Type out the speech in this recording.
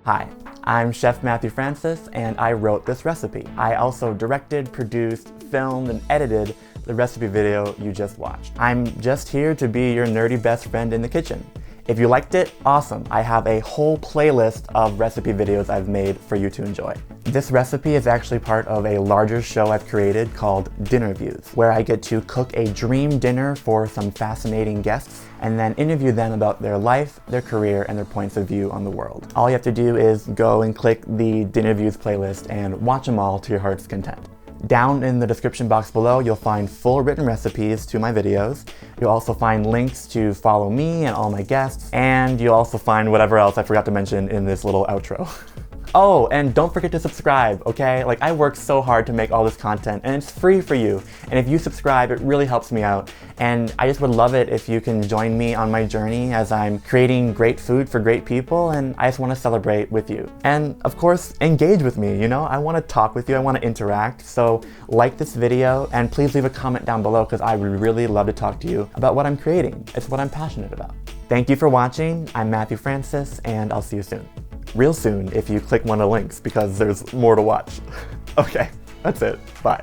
Hi, I'm Chef Matthew Francis, and I wrote this recipe. I also directed, produced, filmed, and edited the recipe video you just watched. I'm just here to be your nerdy best friend in the kitchen. If you liked it, awesome. I have a whole playlist of recipe videos I've made for you to enjoy. This recipe is actually part of a larger show I've created called DinnerViews, where I get to cook a dream dinner for some fascinating guests and then interview them about their life, their career, and their points of view on the world. All you have to do is go and click the DinnerViews playlist and watch them all to your heart's content. Down in the description box below, you'll find full written recipes to my videos. You'll also find links to follow me and all my guests, and you'll also find whatever else I forgot to mention in this little outro. Oh, and don't forget to subscribe, okay? Like, I work so hard to make all this content, and it's free for you. And if you subscribe, it really helps me out. And I just would love it if you can join me on my journey as I'm creating great food for great people, and I just want to celebrate with you. And of course, engage with me, you know? I want to talk with you, I want to interact. So like this video, and please leave a comment down below, because I would really love to talk to you about what I'm creating. It's what I'm passionate about. Thank you for watching. I'm Matthew Francis, and I'll see you soon. Real soon if you click one of the links, because there's more to watch. Okay, that's it. Bye.